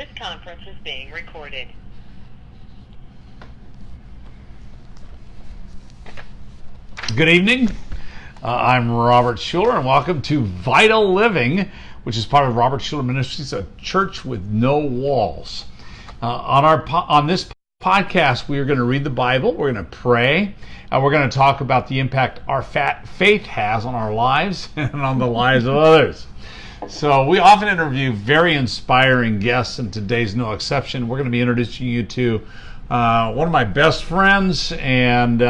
This conference is being recorded. Good evening. I'm Robert Schuller, and welcome to Vital Living, which is part of Robert Schuller Ministries, a church with no walls. On this podcast, we are going to read the Bible, we're going to pray, and we're going to talk about the impact our faith has on our lives and on the lives of others. So we often interview very inspiring guests, and today's no exception. We're going to be introducing you to one of my best friends, and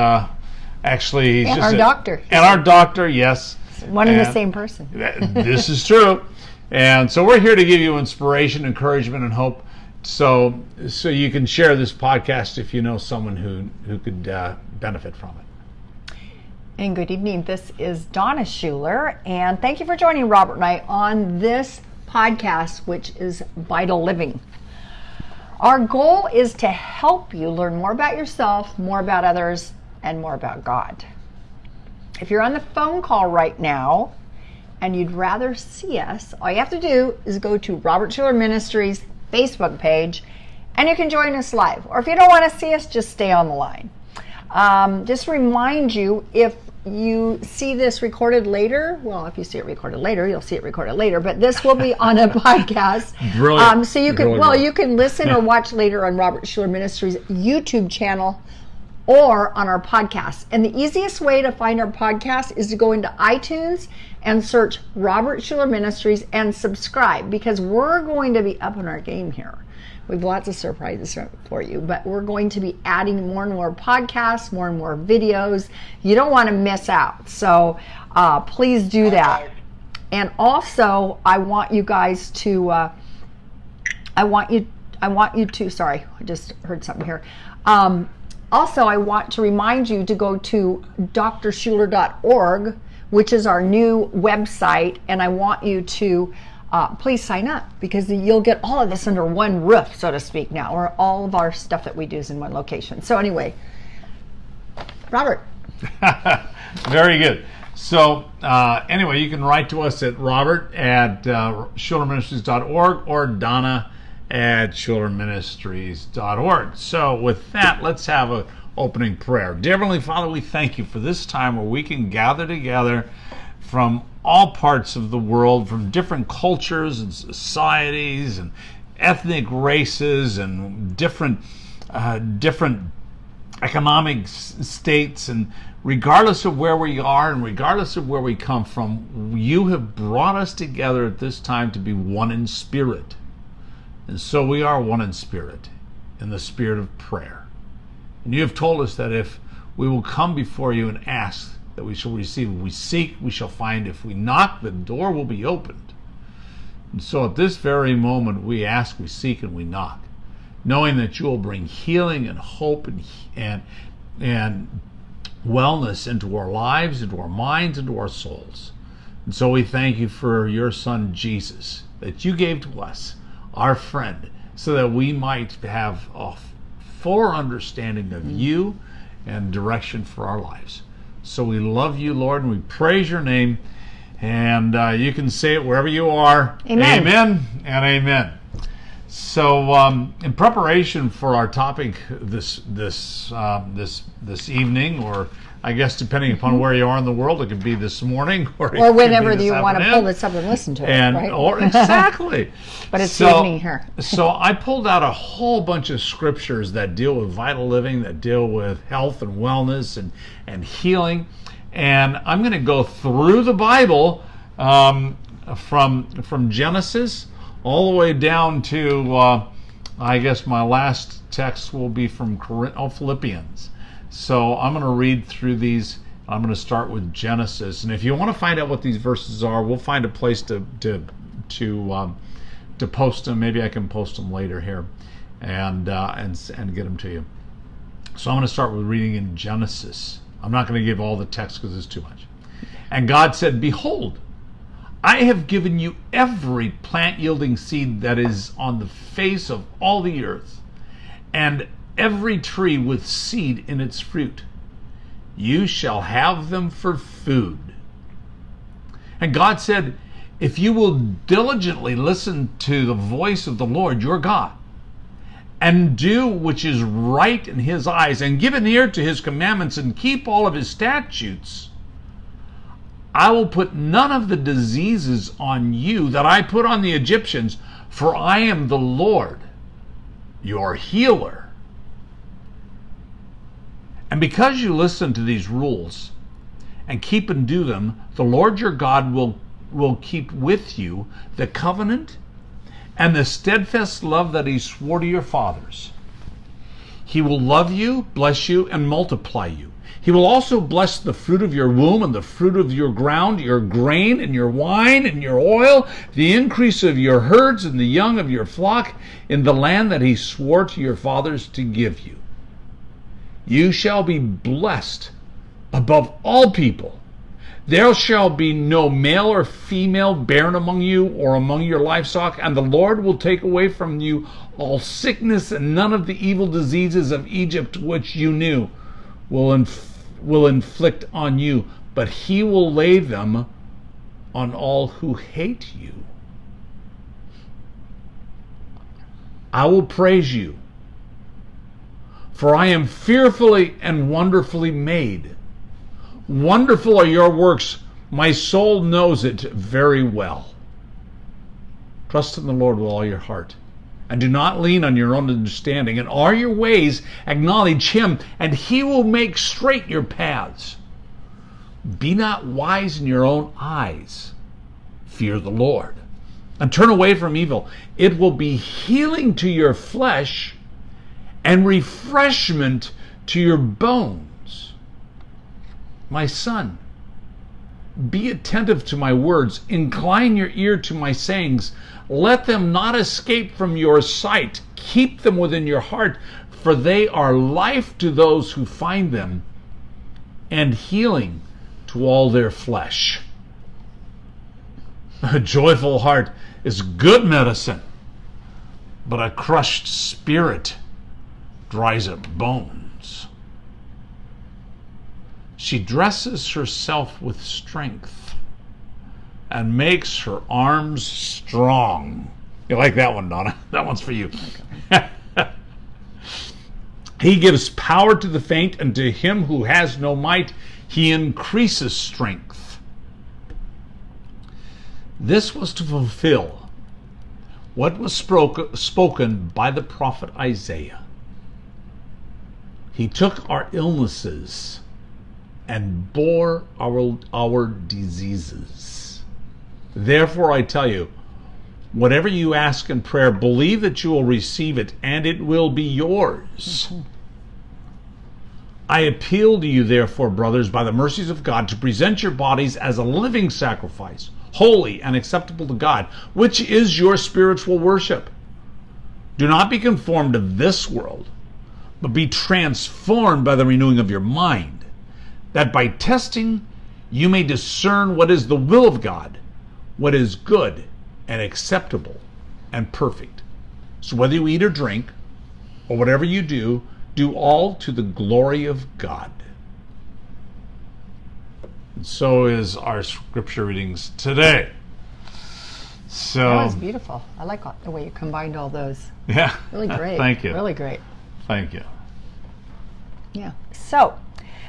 actually, he's our doctor. And our doctor, yes. One and the same person. This is true. And so we're here to give you inspiration, encouragement, and hope. So you can share this podcast if you know someone who could benefit from it. And good evening. This is Donna Schuller, and thank you for joining Robert and I on this podcast, which is Vital Living. Our goal is to help you learn more about yourself, more about others, and more about God. If you're on the phone call right now and you'd rather see us, all you have to do is go to Robert Schuller Ministries Facebook page and you can join us live. Or if you don't want to see us, just stay on the line. Just remind you, if you see this recorded later, well, if you see it recorded later, you'll see it recorded later, but this will be on a podcast. Brilliant. So you can, you can listen or watch later on Robert Schuller Ministries YouTube channel or on our podcast. And the easiest way to find our podcast is to go into iTunes and search Robert Schuller Ministries and subscribe, because we're going to be up in our game here. We have lots of surprises for you, but we're going to be adding more and more podcasts, more and more videos. You don't want to miss out. So please do that. And also, I want you guys to, I want you to, sorry, I just heard something here. Also, I want to remind you to go to drschuller.org, which is our new website, and I want you to please sign up, because you'll get all of this under one roof, so to speak, now, or all of our stuff that we do is in one location. So anyway, Robert. Very good. So anyway, you can write to us at Robert at schullerministries.org or Donna at schullerministries.org. So with that, let's have an opening prayer. Dear Heavenly Father, we thank you for this time where we can gather together from all parts of the world, from different cultures and societies and ethnic races and different economic states, and regardless of where we are and regardless of where we come from, you have brought us together at this time to be one in spirit. And so we are one in spirit, in the spirit of prayer. And you have told us that if we will come before you and ask, that we shall receive. If we seek, we shall find. If we knock, the door will be opened. And so at this very moment, we ask, we seek, and we knock, knowing that you will bring healing and hope and wellness into our lives, into our minds, into our souls. And so we thank you for your Son, Jesus, that you gave to us, our friend, so that we might have a fuller understanding of you and direction for our lives. So we love you, Lord, and we praise your name. And you can say it wherever you are. Amen. Amen and amen. So in preparation for our topic this evening, or I guess depending upon where you are in the world, it could be this morning or whenever you want to pull this up and listen to it, right? Or exactly. But it's evening here. So I pulled out a whole bunch of scriptures that deal with vital living, that deal with health and wellness and healing, and I'm going to go through the Bible from Genesis all the way down to I guess my last text will be from Philippians. So I'm going to read through these. I'm going to start with Genesis, and if you want to find out what these verses are, we'll find a place to post them. Maybe I can post them later here, and get them to you. So I'm going to start with reading in Genesis. I'm not going to give all the text because it's too much. And God said, "Behold, I have given you every plant-yielding seed that is on the face of all the earth, and every tree with seed in its fruit. You shall have them for food." And God said, if you will diligently listen to the voice of the Lord your God, and do which is right in his eyes, and give an ear to his commandments, and keep all of his statutes, I will put none of the diseases on you that I put on the Egyptians, for I am the Lord, your healer. And because you listen to these rules and keep and do them, the Lord your God will keep with you the covenant and the steadfast love that he swore to your fathers. He will love you, bless you, and multiply you. He will also bless the fruit of your womb and the fruit of your ground, your grain and your wine and your oil, the increase of your herds and the young of your flock in the land that he swore to your fathers to give you. You shall be blessed above all people. There shall be no male or female barren among you or among your livestock, and the Lord will take away from you all sickness, and none of the evil diseases of Egypt which you knew will inflict on you, but he will lay them on all who hate you. I will praise you, for I am fearfully and wonderfully made. Wonderful are your works. My soul knows it very well. Trust in the Lord with all your heart, and do not lean on your own understanding. In all your ways acknowledge him, and he will make straight your paths. Be not wise in your own eyes. Fear the Lord, and turn away from evil. It will be healing to your flesh and refreshment to your bones. My son, be attentive to my words. Incline your ear to my sayings. Let them not escape from your sight. Keep them within your heart, for they are life to those who find them, and healing to all their flesh. A joyful heart is good medicine, but a crushed spirit dries up bones. She dresses herself with strength and makes her arms strong. You like that one, Donna? That one's for you. He gives power to the faint, and to him who has no might, he increases strength. This was to fulfill what was spoken by the prophet Isaiah. He took our illnesses and bore our diseases. Therefore I tell you, whatever you ask in prayer, believe that you will receive it, and it will be yours. Mm-hmm. I appeal to you, therefore, brothers, by the mercies of God, to present your bodies as a living sacrifice, holy and acceptable to God, which is your spiritual worship. Do not be conformed to this world, but be transformed by the renewing of your mind, that by testing you may discern what is the will of God, what is good and acceptable and perfect. So whether you eat or drink, or whatever you do, do all to the glory of God. And so is our scripture readings today. So that was beautiful. I like the way you combined all those. Yeah. Really great. Thank you. Really great. Thank you. Yeah. So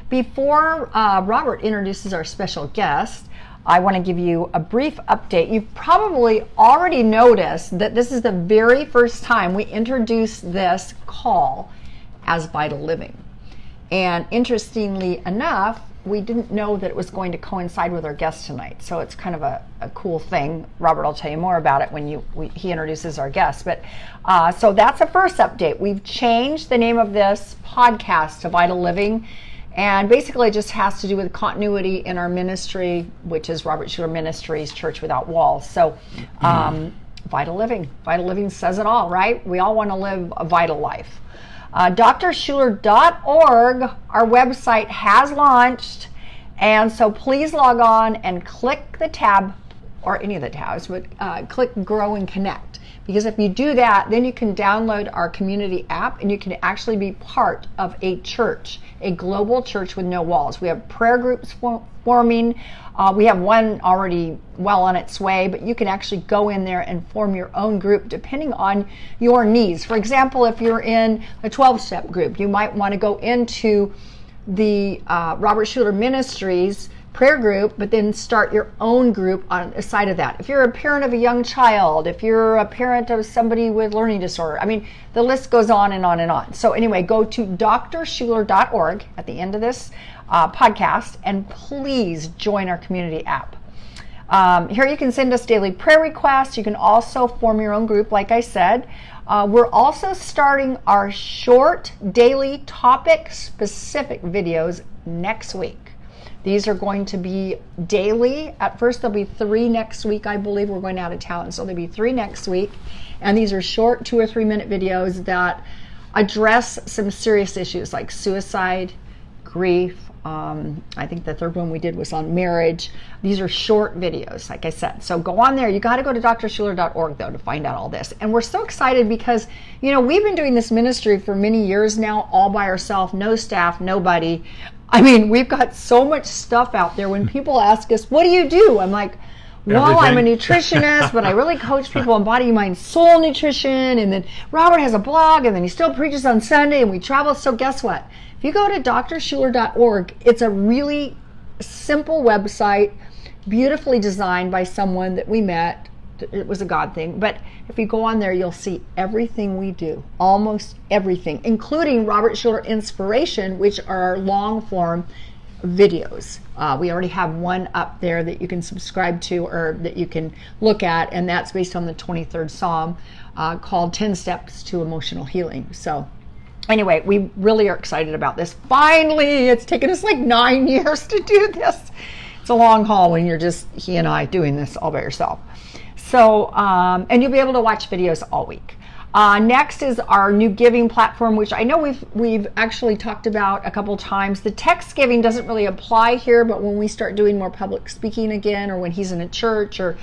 before Robert introduces our special guest, I want to give you a brief update. You've probably already noticed that this is the very first time we introduced this call as Vital Living. And interestingly enough, we didn't know that it was going to coincide with our guest tonight. So it's kind of a cool thing. Robert will tell you more about it when he introduces our guest. But so that's the first update. We've changed the name of this podcast to Vital Living. And basically it just has to do with continuity in our ministry, which is Robert Schuller Ministries, Church Without Walls. So Vital Living. Vital Living says it all, right? We all want to live a vital life. drschuller.org, our website has launched, and so please log on and click the tab, or any of the tabs, but click Grow and Connect. Because if you do that, then you can download our community app and you can actually be part of a church, a global church with no walls. We have prayer groups forming. We have one already well on its way, but you can actually go in there and form your own group depending on your needs. For example, if you're in a 12-step group, you might want to go into the Robert Schuller Ministries prayer group, but then start your own group on the side of that. If you're a parent of a young child, if you're a parent of somebody with learning disorder, I mean, the list goes on and on and on. So anyway, go to drschuller.org at the end of this podcast, and please join our community app. Here you can send us daily prayer requests. You can also form your own group, like I said. We're also starting our short daily topic specific videos next week. These are going to be daily. At first there'll be 3 next week. I believe we're going out of town, so there'll be 3 next week. And these are short 2 or 3 minute videos that address some serious issues like suicide, grief. I think the third one we did was on marriage. These are short videos, like I said. So go on there. You got to go to drschuller.org though to find out all this. And we're so excited because, you know, we've been doing this ministry for many years now, all by ourselves, no staff, nobody. I mean, we've got so much stuff out there. When people ask us, what do you do? I'm like, well, I'm a nutritionist, but I really coach people on body, mind, soul nutrition. And then Robert has a blog, and then he still preaches on Sunday, and we travel. So guess what? If you go to drschuller.org, it's a really simple website, beautifully designed by someone that we met. It was a God thing. But if you go on there, you'll see everything we do, almost everything, including Robert Schuller Inspiration, which are our long form videos. We already have one up there that you can subscribe to or that you can look at, and that's based on the 23rd Psalm called 10 Steps to Emotional Healing. So anyway, we really are excited about this. Finally, it's taken us like 9 years to do this. It's a long haul when you're just he and I doing this all by yourself. So, and you'll be able to watch videos all week. Next is our new giving platform, which I know we've actually talked about a couple times. The text giving doesn't really apply here, but when we start doing more public speaking again, or when he's in a church, or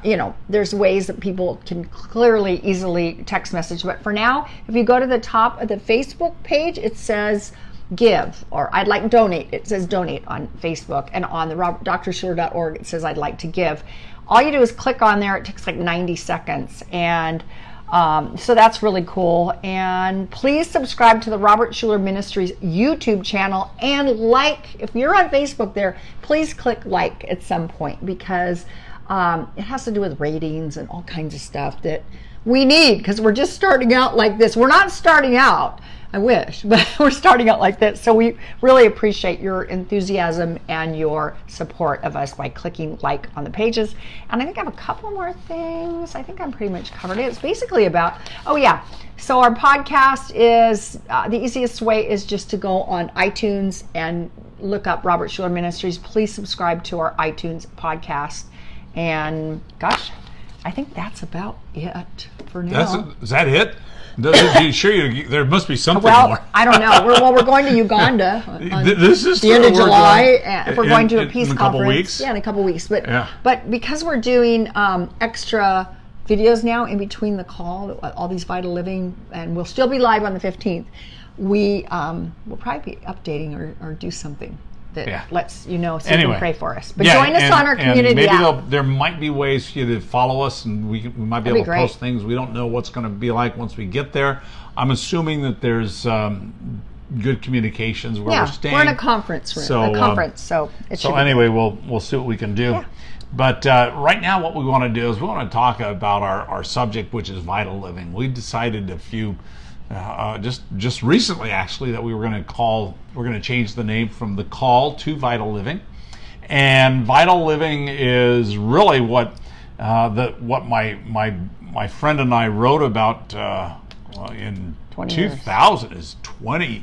you know, there's ways that people can clearly, easily text message. But for now, if you go to the top of the Facebook page, it says give, or I'd like donate. It says donate on Facebook, and on the drschuller.org, it says I'd like to give. All you do is click on there. It takes like 90 seconds. And so that's really cool. And please subscribe to the Robert Schuller Ministries YouTube channel, and like, if you're on Facebook there, please click like at some point, because it has to do with ratings and all kinds of stuff that we need, because we're just starting out like this. We're not starting out, I wish, but we're starting out like this. So we really appreciate your enthusiasm and your support of us by clicking like on the pages. And I think I have a couple more things. I think I'm pretty much covered it. It's basically about, oh yeah, so our podcast is, the easiest way is just to go on iTunes and look up Robert Schuller Ministries. Please subscribe to our iTunes podcast. And gosh, I think that's about it for now. Is that it? There must be something more. I don't know. We're going to Uganda on this is the end of July. We're going to a peace in conference. A couple weeks? Yeah, in a couple weeks. But because we're doing extra videos now in between the call, all these Vital Living, and we'll still be live on the 15th, we will probably be updating or do something that lets you know, so you can pray for us. But join us on our community app. There might be ways for you to follow us, and we might be able to post things. We don't know what's going to be like once we get there. I'm assuming that there's good communications where we're staying. We're in a conference room. So anyway, we'll see what we can do. Yeah. But right now, what we want to do is we want to talk about our subject, which is vital living. We decided a few. Just recently, actually, that we're going to change the name from The Call to Vital Living. And Vital Living is really what my friend and I wrote about in 2000 is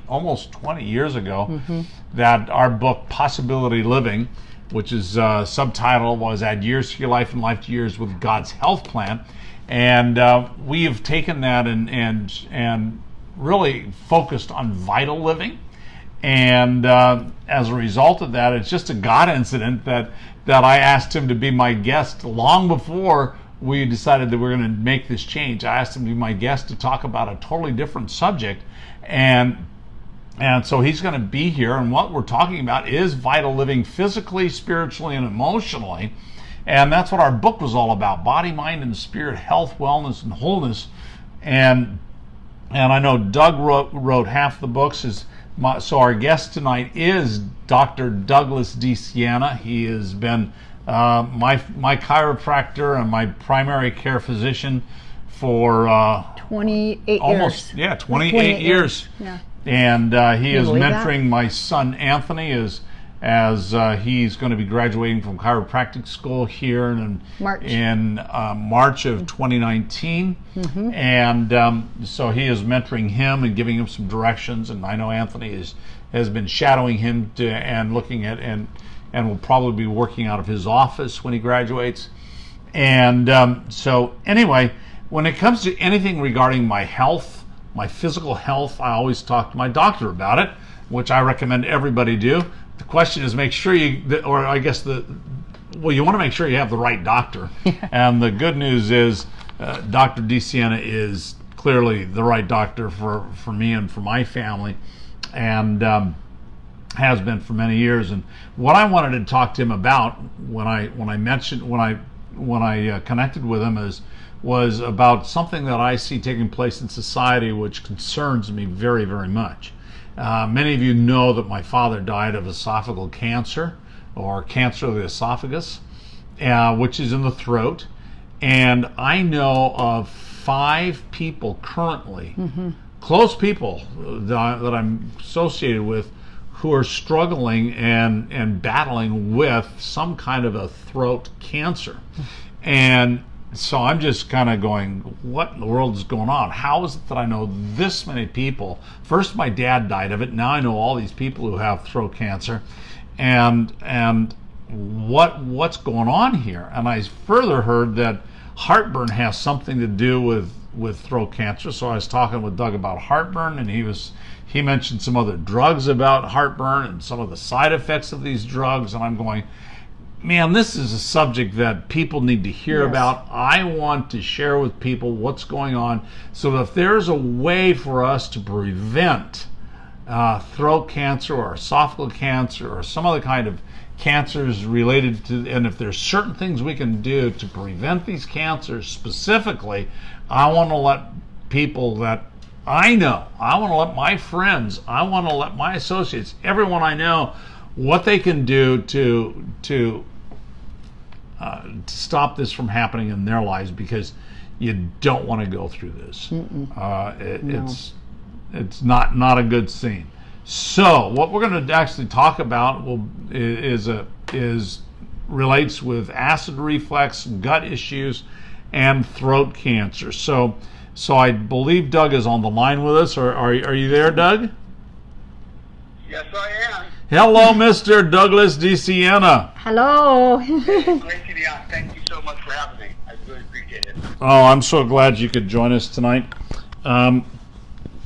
almost 20 years ago. Mm-hmm. That our book Possibility Living, which is subtitle was Add Years to Your Life and Life to Yours with God's Health Plan. And we have taken that and really focused on vital living. And as a result of that, it's just a God incident that I asked him to be my guest long before we decided that we're going to make this change. I asked him to be my guest to talk about a totally different subject. And And so he's going to be here, and what we're talking about is vital living physically, spiritually, and emotionally. And that's what our book was all about: body, mind, and spirit, health, wellness, and wholeness. And I know Doug wrote half the books. So our guest tonight is Dr. Douglas D. Siena. He has been my chiropractor and my primary care physician for 28 almost years. 28 years. Yeah. And he is believe mentoring that? my son Anthony as he's going to be graduating from chiropractic school here in March of 2019. And so he is mentoring him and giving him some directions. And I know Anthony has been shadowing him and looking at and will probably be working out of his office when he graduates. And so anyway, when it comes to anything regarding my health, my physical health, I always talk to my doctor about it, which I recommend everybody do. The question is, make sure you want to make sure you have the right doctor. And the good news is Dr. D. Siena is clearly the right doctor for me and for my family, and has been for many years. And what I wanted to talk to him about when I connected with him was about something that I see taking place in society, which concerns me very, very much. Many of you know that my father died of esophageal cancer, or cancer of the esophagus, which is in the throat. And I know of 5 people currently, close people that I'm associated with, who are struggling and battling with some kind of a throat cancer. And so I'm just kind of going, what in the world is going on? How is it that I know this many people? First, my dad died of it. Now I know all these people who have throat cancer, and what's going on here? And I further heard that heartburn has something to do with throat cancer. So I was talking with Doug about heartburn, and he mentioned some other drugs about heartburn and some of the side effects of these drugs, and I'm going, man, this is a subject that people need to hear about. I want to share with people what's going on, so that if there's a way for us to prevent throat cancer or esophageal cancer or some other kind of cancers related to, and if there's certain things we can do to prevent these cancers specifically, I want to let people that I know, I want to let my friends, I want to let my associates, everyone I know, what they can do to stop this from happening in their lives, because you don't want to go through this. It's not a good scene. So what we're going to actually talk about relates with acid reflux, gut issues, and throat cancer. So I believe Doug is on the line with us. Are you there, Doug? Yes, I am. Hello, Mr. Douglas D. Siena. Hello. Great to be on. Thank you so much for having me. I really appreciate it. Oh, I'm so glad you could join us tonight. And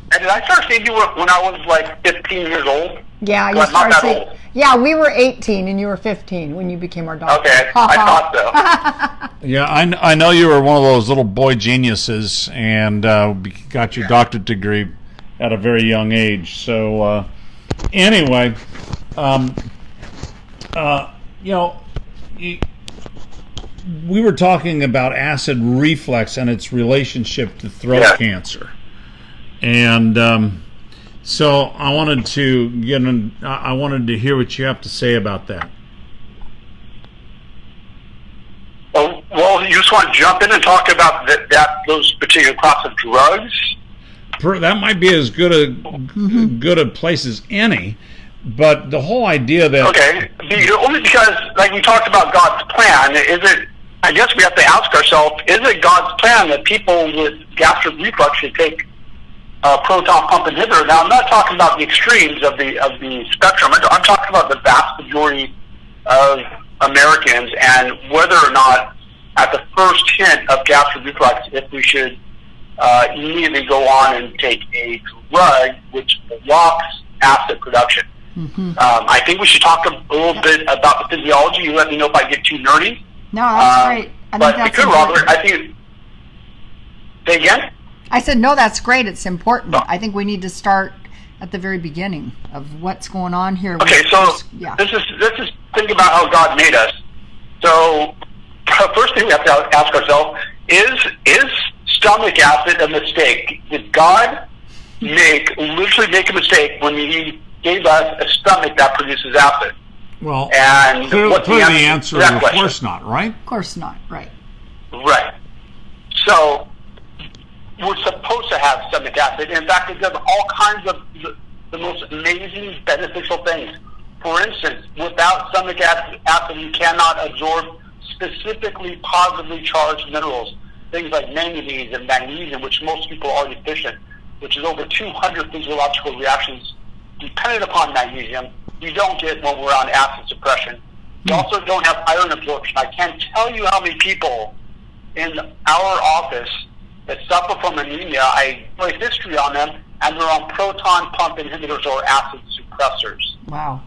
did I start seeing you when I was like 15 years old? Yeah, you I'm not that started. old. Yeah, we were 18 and you were 15 when you became our doctor. Okay, I thought so. Yeah, I know you were one of those little boy geniuses and got your doctorate degree at a very young age. So anyway, we were talking about acid reflux and its relationship to throat cancer, and so I wanted to hear what you have to say about that. Well, you just want to jump in and talk about those particular class of drugs? That might be as good a place as any, but the whole idea that only because, like we talked about God's plan, is it? I guess we have to ask ourselves: is it God's plan that people with gastric reflux should take a proton pump inhibitor? Now, I'm not talking about the extremes of the spectrum. I'm talking about the vast majority of Americans, and whether or not, at the first hint of gastric reflux, if we should immediately go on and take a drug which blocks acid production. I think we should talk a little bit about the physiology. You let me know if I get too nerdy. No, that's great. But we could, Robert, I think. Say again? I said, no, that's great. It's important. I think we need to start at the very beginning of what's going on here. Okay, so yeah. this is think about how God made us. So first thing we have to ask ourselves is stomach acid a mistake? Did God literally make a mistake when He gave us a stomach that produces acid? Well, and clearly the answer is of course not, right? Of course not, right. Right. So we're supposed to have stomach acid. In fact, it does all kinds of the most amazing beneficial things. For instance, without stomach acid, you cannot absorb specifically positively charged minerals, things like manganese and magnesium, which most people are deficient, which is over 200 physiological reactions dependent upon magnesium you don't get when we're on acid suppression. You also don't have iron absorption. I can't tell you how many people in our office that suffer from anemia. I know a history on them, and they're on proton pump inhibitors or acid suppressors. Wow.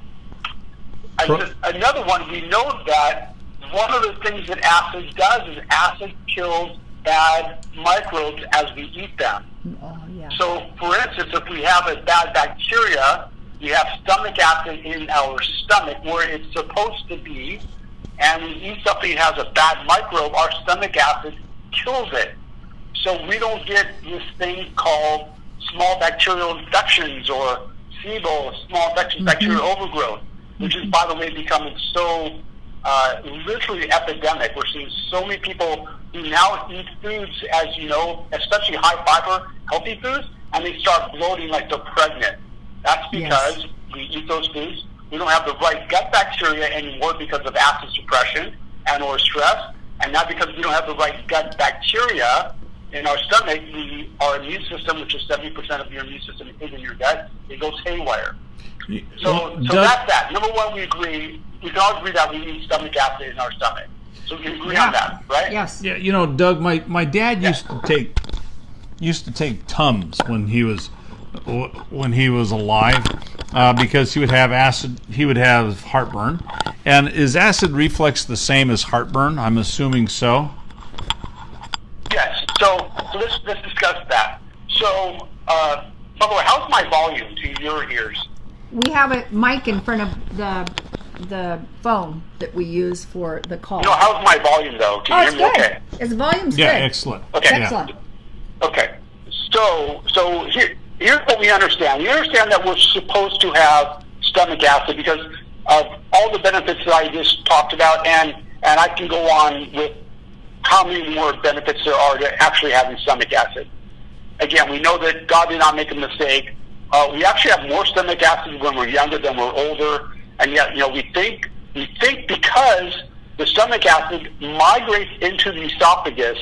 Another one, we know that one of the things that acid does is acid kills bad microbes as we eat them. Oh, yeah. So, for instance, if we have a bad bacteria, we have stomach acid in our stomach where it's supposed to be, and we eat something that has a bad microbe, our stomach acid kills it. So we don't get this thing called small bacterial infections or SIBO, small infections, bacterial overgrowth, which is, by the way, becoming so literally epidemic. We're seeing so many people who now eat foods, as you know, especially high fiber, healthy foods, and they start bloating like they're pregnant. That's because we eat those foods. We don't have the right gut bacteria anymore because of acid suppression and or stress, and not because we don't have the right gut bacteria in our stomach. Our immune system, which is 70% of your immune system, is in your gut. It goes haywire. So that's that. Number one, we can all agree that we need stomach acid in our stomach. So we can agree on that, right? Yes. Yeah, you know, Doug, my dad used to take Tums when he was alive, because he would have acid. He would have heartburn. And is acid reflux the same as heartburn? I'm assuming so. Yes. So let's discuss that. So, by the way, how's my volume to your ears? We have a mic in front of the phone that we use for the call. No, how's my volume though? Can you hear me good. okay? Its volume's Yeah, good. excellent. Okay. Excellent. Okay. So here's what we understand. We understand that we're supposed to have stomach acid because of all the benefits that I just talked about, and I can go on with how many more benefits there are to actually having stomach acid. Again, we know that God did not make a mistake. We actually have more stomach acid when we're younger than we're older, and yet, you know, we think because the stomach acid migrates into the esophagus,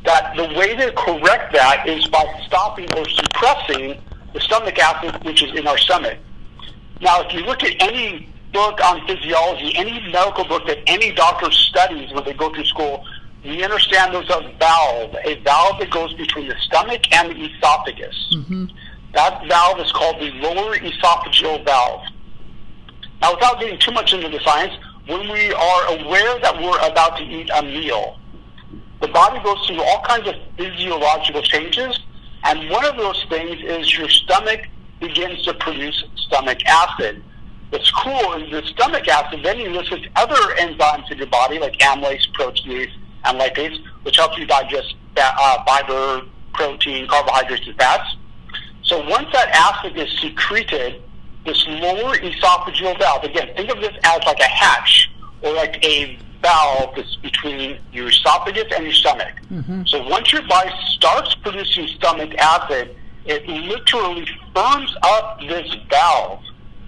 that the way to correct that is by stopping or suppressing the stomach acid which is in our stomach. Now, if you look at any book on physiology, any medical book that any doctor studies when they go through school, we understand there's a valve that goes between the stomach and the esophagus. Mm-hmm. That valve is called the lower esophageal valve. Now, without getting too much into the science, when we are aware that we're about to eat a meal, the body goes through all kinds of physiological changes, and one of those things is your stomach begins to produce stomach acid. What's cool is the stomach acid then elicits other enzymes in your body, like amylase, proteinase, and lipase, which helps you digest fiber, protein, carbohydrates, and fats. So once that acid is secreted, this lower esophageal valve, again, think of this as like a hatch or like a valve that's between your esophagus and your stomach. Mm-hmm. So once your body starts producing stomach acid, it literally firms up this valve.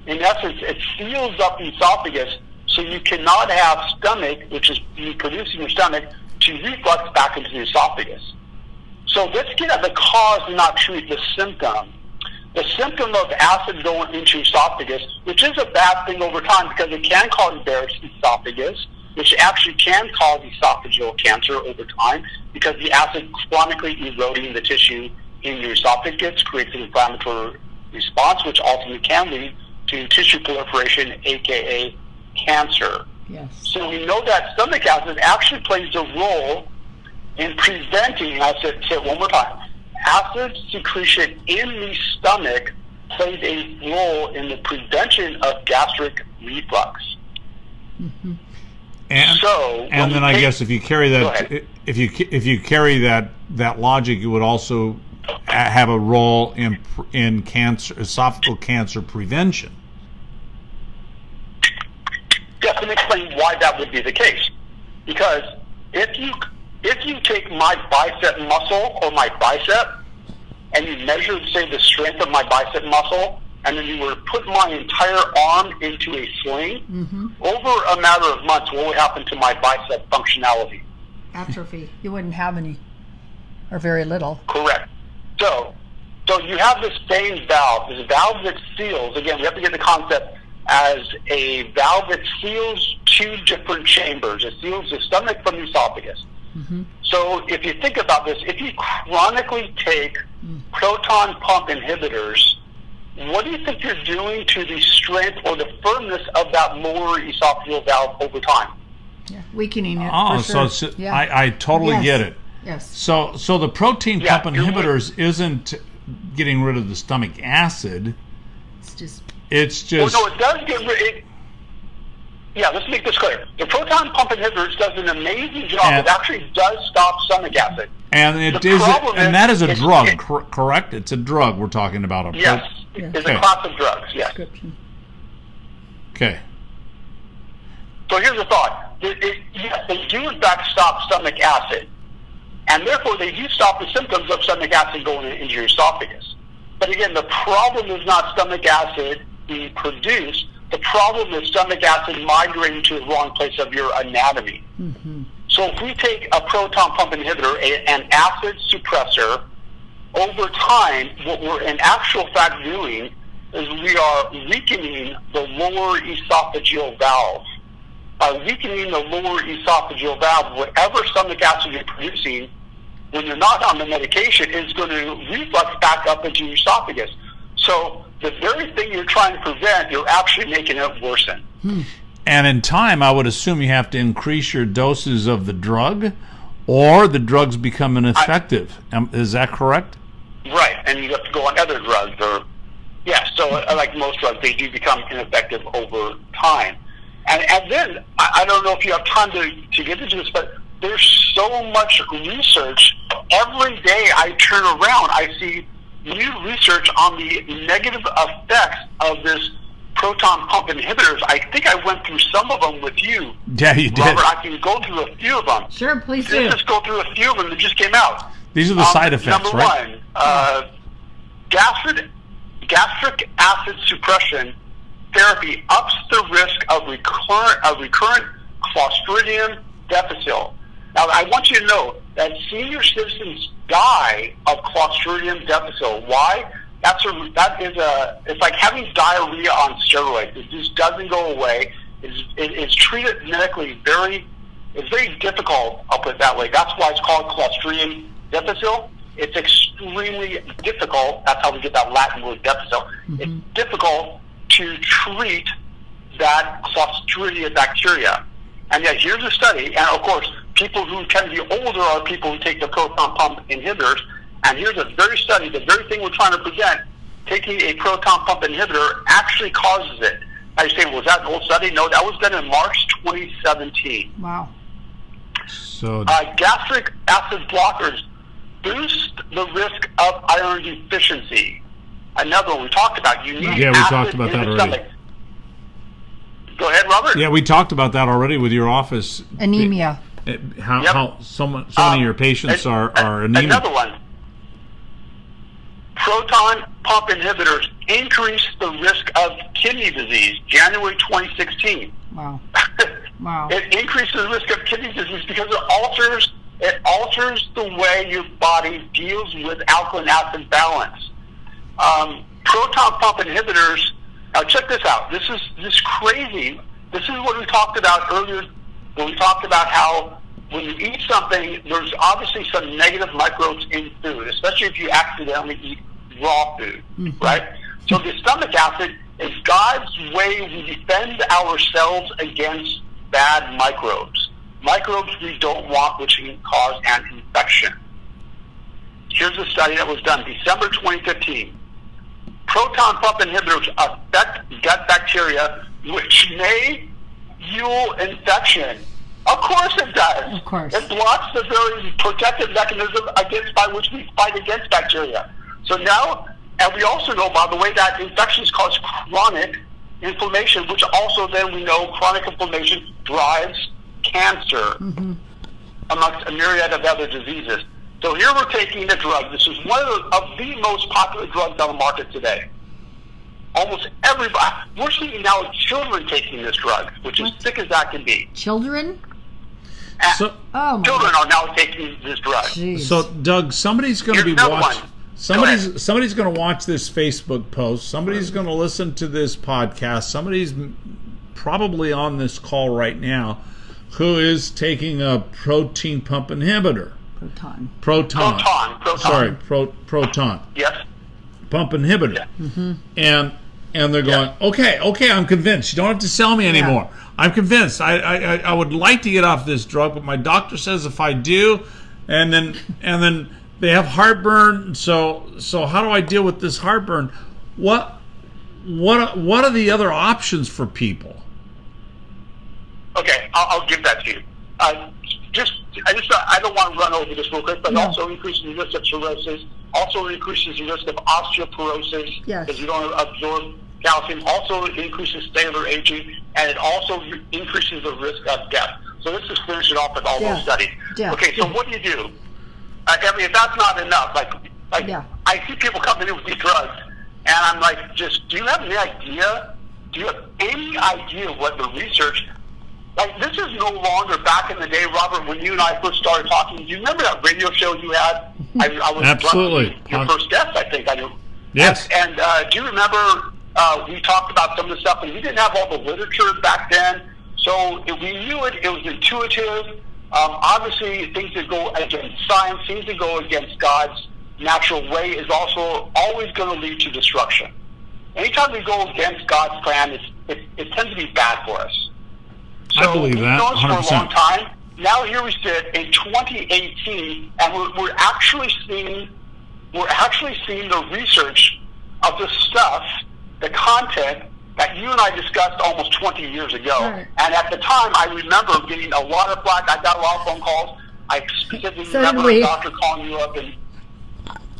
In essence, it seals up the esophagus so you cannot have stomach, which is being produced in your stomach, to reflux back into the esophagus. So let's get at the cause and not treat the symptom. The symptom of acid going into esophagus, which is a bad thing over time because it can cause Barrett's esophagus, which actually can cause esophageal cancer over time because the acid chronically eroding the tissue in your esophagus creates an inflammatory response, which ultimately can lead to tissue proliferation, aka cancer. Yes. So we know that stomach acid actually plays a role in preventing, I'll say it one more time, acid secretion in the stomach plays a role in the prevention of gastric reflux. And, So, and then I guess if you carry Go that, ahead. if you carry that logic, you would also have a role in cancer, esophageal cancer prevention. Yes, let me explain why that would be the case. Because if you take my bicep muscle or my bicep and you measure, say, the strength of my bicep muscle, and then you were to put my entire arm into a sling, over a matter of months, what would happen to my bicep functionality? Atrophy. You wouldn't have any, or very little. Correct. So you have this same valve. There's a valve that seals. Again, we have to get the concept as a valve that seals two different chambers. It seals the stomach from the esophagus. So if you think about this, if you chronically take proton pump inhibitors, what do you think you're doing to the strength or the firmness of that lower esophageal valve over time? Yeah, weakening it. Oh, for sure. so it's, Yeah. I totally Yes. get it. Yes. So the protein Yeah, pump you're inhibitors isn't getting rid of the stomach acid. It's just. It's just Well, no, it does get rid. Yeah, let's make this clear. The proton pump inhibitors does an amazing job. And- It actually does stop stomach acid. and it the is problem and is- that is a it's- drug, it- correct? It's a drug we're talking about. Yes, Yeah. it's Okay. a class of drugs. Yes. Prescription. Okay. So here's the thought. Yes, they do in fact stop stomach acid. And therefore they do stop the symptoms of stomach acid going into your esophagus. But again, the problem is not stomach acid being produced. The problem is stomach acid migrating to the wrong place of your anatomy. So if we take a proton pump inhibitor, an acid suppressor, over time, what we're in actual fact doing is we are weakening the lower esophageal valve. By weakening the lower esophageal valve, whatever stomach acid you're producing, when you're not on the medication, is going to reflux back up into your esophagus. So the very thing you're trying to prevent, you're actually making it worsen. And in time, I would assume you have to increase your doses of the drug, or the drugs become ineffective. Is that correct? Right, and you have to go on other drugs. So like most drugs, they do become ineffective over time. And then, I don't know if you have time to get into this, but there's so much research. Every day I turn around, I see new research on the negative effects of this proton pump inhibitors. I think I went through some of them with you. Yeah, you did. Robert, I can go through a few of them. Sure, please do. Let's just go through a few of them that just came out. These are the side effects, Number right? one, gastric acid suppression therapy ups the risk of recurrent Clostridium difficile. Now, I want you to know that senior citizens die of Clostridium difficile. Why? It's like having diarrhea on steroids. It just doesn't go away. It's treated medically it's very difficult, I'll put it that way. That's why it's called Clostridium difficile. It's extremely difficult. That's how we get that Latin word difficile. It's difficult to treat that Clostridia bacteria. And yet here's a study, and of course, people who tend to be older are people who take the proton pump inhibitors. And here's a very study, the very thing we're trying to prevent, taking a proton pump inhibitor actually causes it. I say, was that an old study? No, that was done in March 2017. Wow. So Gastric acid blockers boost the risk of iron deficiency. Another one we talked about. You need Yeah, we acid talked about in that the already. stomach. Go ahead, Robert. yeah, we talked about that already with your office. Anemia. How so many of your patients are anemic. Another one. Proton pump inhibitors increase the risk of kidney disease. January 2016. Wow. Wow. It increases the risk of kidney disease because it alters the way your body deals with alkaline acid balance. Proton pump inhibitors. Now check this out. This is crazy. This is what we talked about earlier when we talked about how when you eat something, there's obviously some negative microbes in food, especially if you accidentally eat raw food, right? So the stomach acid is God's way we defend ourselves against bad microbes. Microbes we don't want, which can cause an infection. Here's a study that was done December 2015. proton pump inhibitors affect gut bacteria, which may fuel infection. Of course it does. Of course. It blocks the very protective mechanism by which we fight against bacteria. So now, and we also know, by the way, that infections cause chronic inflammation, which also then we know chronic inflammation drives cancer, amongst a myriad of other diseases. So here we're taking a drug. This is one of the most popular drugs on the market today. Almost everybody, we're seeing now children taking this drug, which is sick as that can be. Children? So, Children are now taking this drug. Jeez. so Doug, somebody's going to be Here's another watching. one. Somebody's going to watch this Facebook post. Somebody's going to listen to this podcast. Somebody's probably on this call right now who is taking a protein pump inhibitor. Proton. Sorry, proton. Yes. Pump inhibitor. Yeah. And they're going, okay, I'm convinced. You don't have to sell me anymore. I'm convinced. I would like to get off this drug, but my doctor says if I do, and then they have heartburn. So how do I deal with this heartburn? What are the other options for people? Okay, I'll give that to you. I don't want to run over this real quick, but it also increases the risk of cirrhosis. Also increases the risk of osteoporosis because you don't absorb calcium. Also increases cellular aging, and it also increases the risk of death. So let's just finish it off with all those studies. Okay, so what do you do? I mean, if that's not enough, I see people coming in with these drugs, and I'm like, do you have any idea? Do you have any idea what the research? Like, this is no longer back in the day, Robert, when you and I first started talking. Do you remember that radio show you had? I was Absolutely. Your first guest, I think. I do. Yes. And do you remember we talked about some of the stuff, and we didn't have all the literature back then, so we knew it. It was intuitive. Obviously, things that go against science, things that go against God's natural way is also always going to lead to destruction. Anytime we go against God's plan, it tends to be bad for us. So I believe that, we've known this 100%. for a long time. Now here we sit in 2018, and we're actually seeing the research of the stuff, the content that you and I discussed almost 20 years ago. Right. And at the time, I remember getting a lot of flack. I got a lot of phone calls. I specifically remember a doctor calling you up and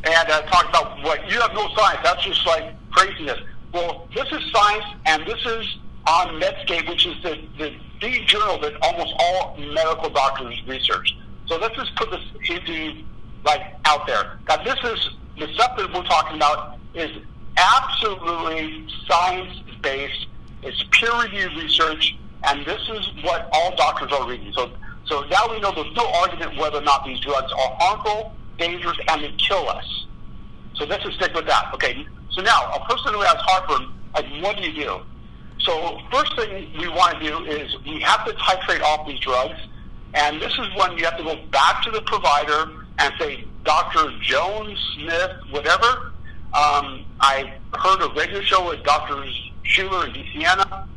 talking about what you have no science. That's just like craziness. Well, this is science, and this is on Medscape, which is the journal that almost all medical doctors research. So let's just put this into out there. Now, this is the stuff that we're talking about is absolutely science-based. It's peer-reviewed research, and this is what all doctors are reading. So now we know there's no argument whether or not these drugs are harmful, dangerous, and they kill us. So let's just stick with that. Okay. So now, a person who has heartburn, what do you do? So first thing we want to do is we have to titrate off these drugs, and this is when you have to go back to the provider and say, Dr. Jones, Smith, whatever, I heard a radio show with Drs. Schuler and DeSiena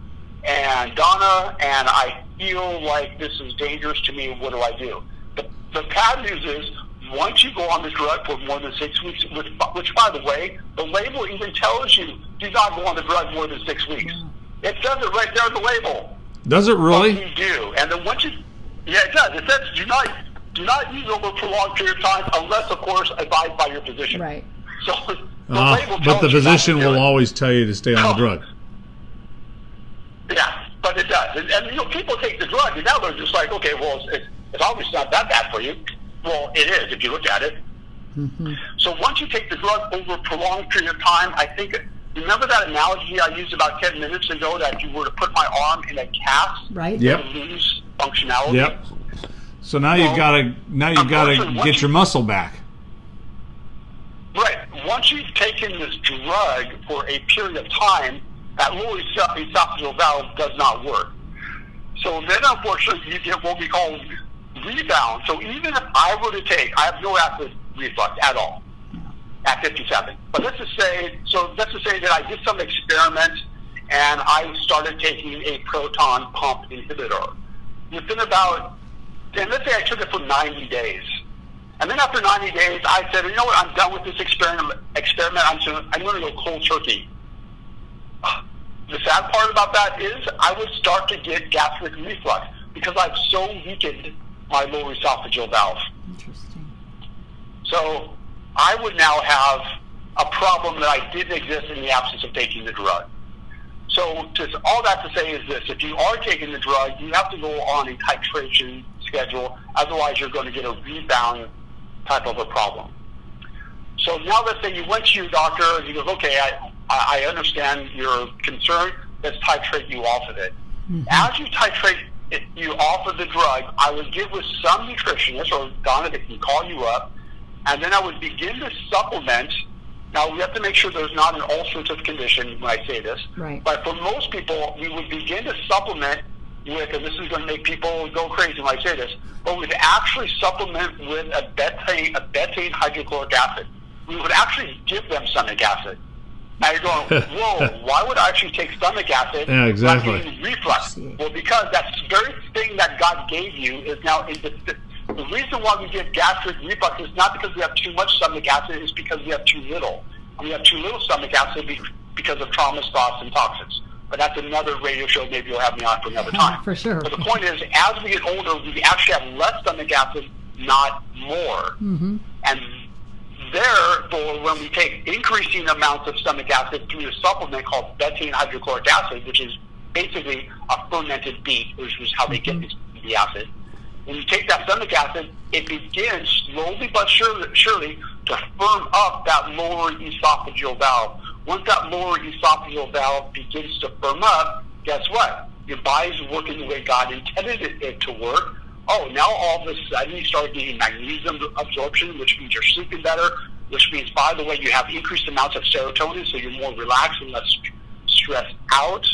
and Donna, and I feel like this is dangerous to me. What do I do? The bad news is, once you go on this drug for more than 6 weeks, which by the way, the label even tells you do not go on the drug more than 6 weeks. It says it right there on the label. Does it really? But you do. And then once it does. It says do not use over a prolonged period of time unless, of course, advised by your physician. Right. So the label tells but the you physician not to do will it. always tell you to stay on the drug. Yeah, but it does. And people take the drug, and now they're just like, okay, well, it's obviously not that bad for you. Well, it is if you look at it. Mm-hmm. So once you take the drug over a prolonged period of time, I think, remember that analogy I used about 10 minutes ago that if you were to put my arm in a cast, Right. Yep. it would lose functionality? Yep. So now you've got to get your muscle back. Right. Once you've taken this drug for a period of time, that lower esophageal valve does not work. So then, unfortunately, you get what we call rebound. So even if I were to take, I have no acid reflux at all at 57. But let's just say that I did some experiments and I started taking a proton pump inhibitor. Within about, and let's say I took it for 90 days. And then after 90 days, I said, you know what, I'm done with this experiment. I'm going to go cold turkey. The sad part about that is I would start to get gastric reflux because I've so weakened my lower esophageal valve. Interesting. So I would now have a problem that I didn't exist in the absence of taking the drug. So just all that to say is this: if you are taking the drug, you have to go on a titration schedule. Otherwise, you're going to get a rebound type of a problem. So now let's say you went to your doctor and he goes, okay, I understand your concern. Let's titrate you off of it. Mm-hmm. As you titrate you off of the drug, I would get with some nutritionist or Donna that can call you up, and then I would begin to supplement. Now, we have to make sure there's not an ulcerative condition when I say this. Right. But for most people, we would begin to supplement with, and this is going to make people go crazy when I say this, but we'd actually supplement with a betaine hydrochloric acid. We would actually give them stomach acid. Now you're going, whoa, why would I actually take stomach acid? Yeah, exactly. Not getting reflux? Well, because that very thing that God gave you is now in the reason why we get gastric reflux is not because we have too much stomach acid, it's because we have too little. And we have too little stomach acid because of traumas, thoughts, and toxins. But that's another radio show. Maybe you'll have me on for another time. For sure. But the point is, as we get older, we actually have less stomach acid, not more. Mm-hmm. And therefore, when we take increasing amounts of stomach acid through a supplement called betaine hydrochloric acid, which is basically a fermented beet, which is how they get the acid. When you take that stomach acid, it begins slowly but surely to firm up that lower esophageal valve. Once that lower esophageal valve begins to firm up, guess what? Your body's working the way God intended it to work. Oh, now all of a sudden you start getting magnesium absorption, which means you're sleeping better, which means, by the way, you have increased amounts of serotonin, so you're more relaxed and less stressed out.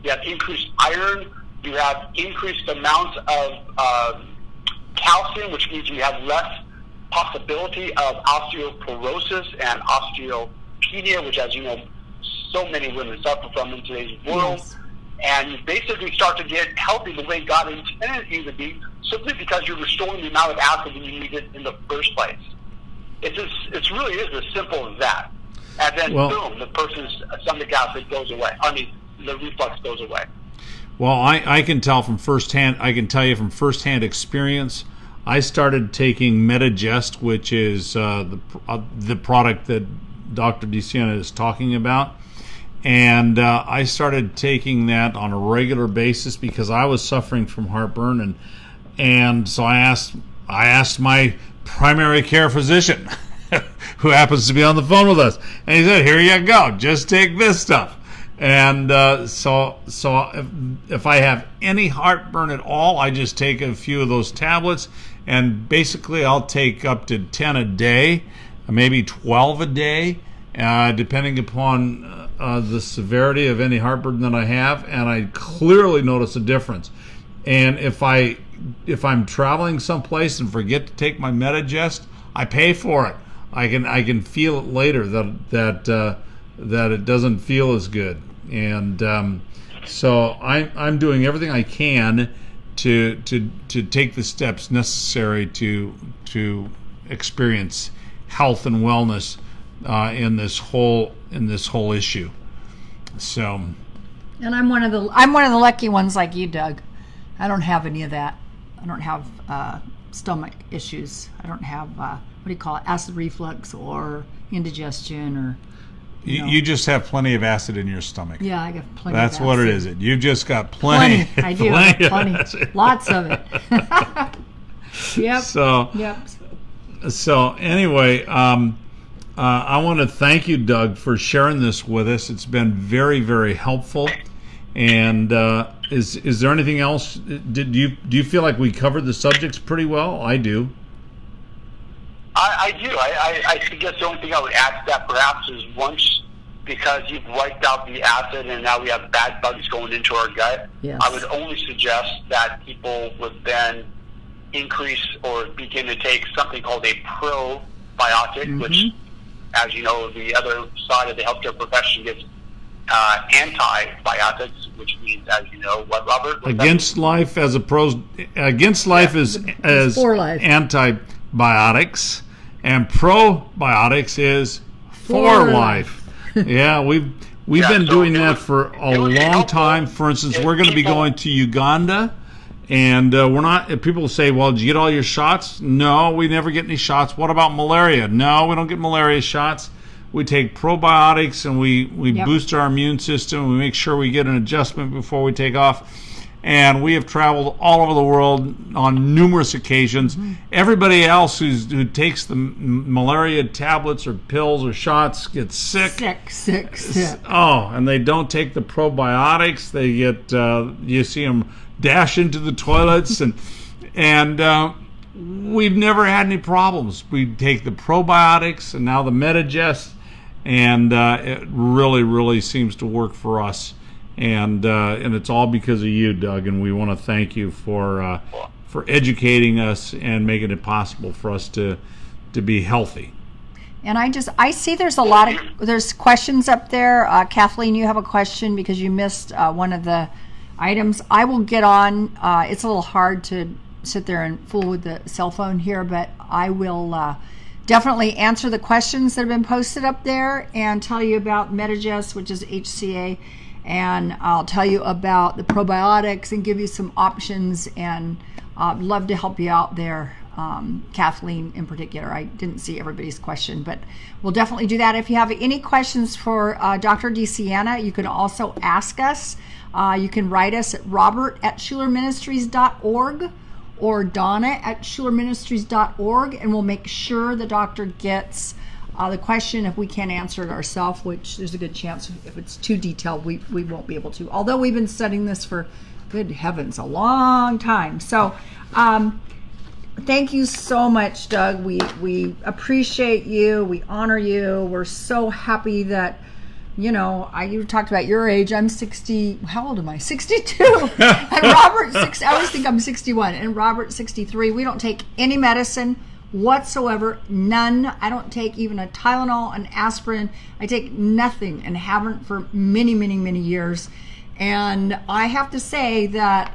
You have increased iron. You have increased amounts of calcium, which means you have less possibility of osteoporosis and osteopenia, which, as you know, so many women suffer from in today's world. Yes. And you basically start to get healthy the way God intended you to be, simply because you're restoring the amount of acid you needed in the first place. It really is as simple as that. And then, boom, the person's stomach acid goes away. I mean, the reflux goes away. Well, I can tell from firsthand. I can tell you from firsthand experience. I started taking Medigest, which is the product that Dr. DeSiena is talking about, and I started taking that on a regular basis because I was suffering from heartburn, and so I asked my primary care physician, who happens to be on the phone with us, and he said, "Here you go, just take this stuff." And so if I have any heartburn at all, I just take a few of those tablets, and basically I'll take up to 10 a day, maybe 12 a day, depending upon the severity of any heartburn that I have, and I clearly notice a difference. And if I'm traveling someplace and forget to take my Medigest, I pay for it. I can feel it later that it doesn't feel as good, and so I'm doing everything I can to take the steps necessary to experience health and wellness in this whole issue. So, and I'm one of the lucky ones like you, Doug. I don't have any of that. I don't have stomach issues. I don't have what do you call it, acid reflux or indigestion or. You just have plenty of acid in your stomach. Yeah, I got plenty. That's of acid. what it is. You've just got plenty. I do. Plenty. Lots of it. Yep. So anyway, I want to thank you, Doug, for sharing this with us. It's been very, very helpful. And is there anything else? Do you feel like we covered the subjects pretty well? I do. I do. I guess the only thing I would add to that perhaps is once, because you've wiped out the acid and now we have bad bugs going into our gut, yes. I would only suggest that people would then increase or begin to take something called a probiotic, which, as you know, the other side of the healthcare profession gets antibiotics, which means, as you know, what, Robert? Against life as opposed against life is as for life. biotics, and probiotics is for life. Yeah, we've been doing that for a long time. For instance, we're going to be going to Uganda, and we're not. People say, "Well, did you get all your shots?" No, we never get any shots. What about malaria? No, we don't get malaria shots. We take probiotics and we boost our immune system. We make sure we get an adjustment before we take off. And we have traveled all over the world on numerous occasions. Mm-hmm. Everybody else who takes the malaria tablets or pills or shots gets sick. Sick. Oh, and they don't take the probiotics. They get, you see them dash into the toilets. and we've never had any problems. We take the probiotics and now the Medigest, and it really, really seems to work for us. And it's all because of you, Doug, and we want to thank you for educating us and making it possible for us to be healthy. And I see there's there's questions up there. Kathleen, you have a question because you missed one of the items. I will get on. It's a little hard to sit there and fool with the cell phone here, but I will definitely answer the questions that have been posted up there and tell you about Medigest, which is HCA. And I'll tell you about the probiotics and give you some options, and I'd love to help you out there, Kathleen in particular. I didn't see everybody's question, but we'll definitely do that. If you have any questions for Dr. DeSienna, you can also ask us. You can write us at robert@schulerministries.org or donna@schulerministries.org, and we'll make sure the doctor gets the question. If we can't answer it ourselves, which there's a good chance if it's too detailed, we won't be able to. Although we've been studying this for, good heavens, a long time. So thank you so much, Doug. We appreciate you. We honor you. We're so happy that, you talked about your age. I'm 60. How old am I? 62. And Robert, I always think I'm 61. And Robert, 63. We don't take any medicine whatsoever, none. I don't take even a Tylenol, an aspirin. I take nothing and haven't for many, many, many years. And I have to say that,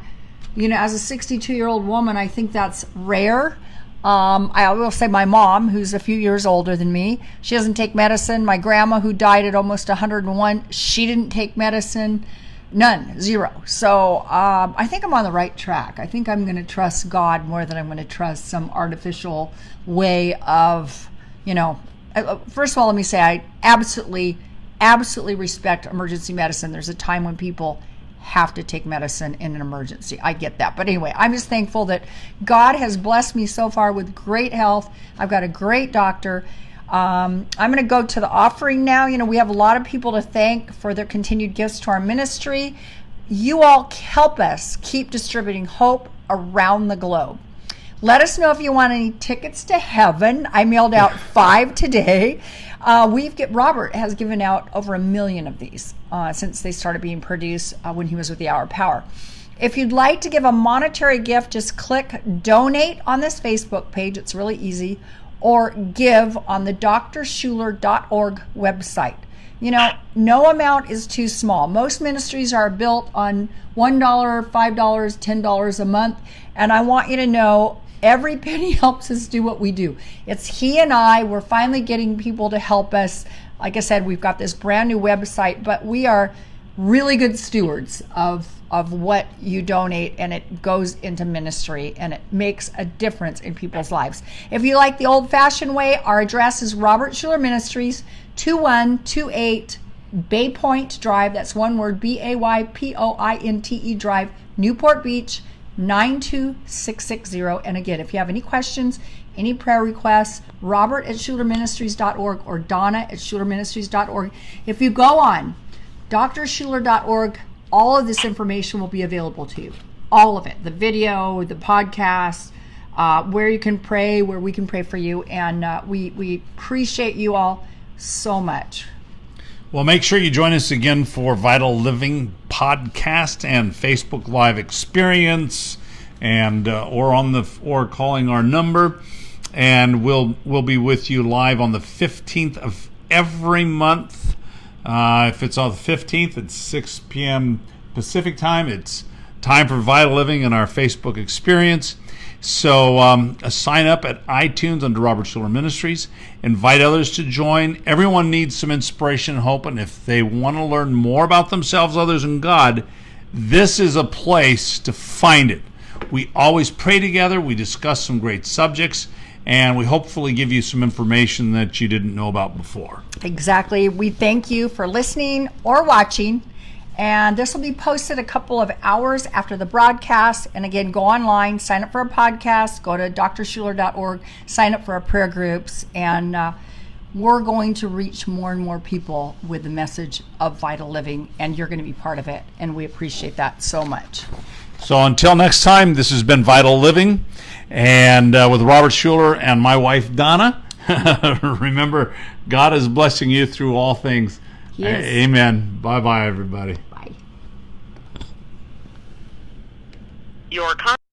as a 62-year-old woman, I think that's rare. I will say my mom, who's a few years older than me, she doesn't take medicine. My grandma, who died at almost 101, she didn't take medicine. None, zero. So I think I'm on the right track. I think I'm going to trust God more than I'm going to trust some artificial way of, first of all, let me say I absolutely respect emergency medicine. There's a time when people have to take medicine in an emergency. I get that. But anyway, I'm just thankful that God has blessed me so far with great health. I've got a great doctor. I'm going to go to the offering now. We have a lot of people to thank for their continued gifts to our ministry. You all help us keep distributing hope around the globe. Let us know if you want any tickets to heaven. I mailed out 5 today. Robert has given out over 1 million of these since they started being produced when he was with the Hour of Power. If you'd like to give a monetary gift, just click donate on this Facebook page. It's really easy. Or give on the drschuler.org website. No amount is too small. Most ministries are built on $1, $5, $10 a month. And I want you to know every penny helps us do what we do. It's he and I. We're finally getting people to help us. Like I said, we've got this brand new website, but we are really good stewards of what you donate, and it goes into ministry, and it makes a difference in people's lives. If you like the old-fashioned way, our address is Robert Schuler Ministries, 2128 Bay Point Drive. That's one word, BAYPOINTE Drive, Newport Beach, 92660. And again, if you have any questions, any prayer requests, robert@schulerministries.org or donna@schulerministries.org. If you go on drschuler.org, all of this information will be available to you. All of it. The video, the podcast, where you can pray, where we can pray for you. And we appreciate you all so much. Well, make sure you join us again for Vital Living podcast and Facebook Live experience, and or calling our number, and we'll be with you live on the 15th of every month. If it's on the 15th, it's 6 p.m. Pacific time. It's time for Vital Living and our Facebook experience. So sign up at iTunes under Robert Schuller Ministries. Invite others to join. Everyone needs some inspiration and hope, and if they want to learn more about themselves, others, and God, this is a place to find it. We always pray together. We discuss some great subjects, and we hopefully give you some information that you didn't know about before. Exactly. We thank you for listening or watching. And this will be posted a couple of hours after the broadcast. And again, go online, sign up for a podcast, go to drschuller.org, sign up for our prayer groups. And we're going to reach more and more people with the message of vital living. And you're going to be part of it. And we appreciate that so much. So until next time, this has been Vital Living. And with Robert Schuller and my wife, Donna, remember, God is blessing you through all things. Yes. Amen. Bye-bye, everybody. Bye. Your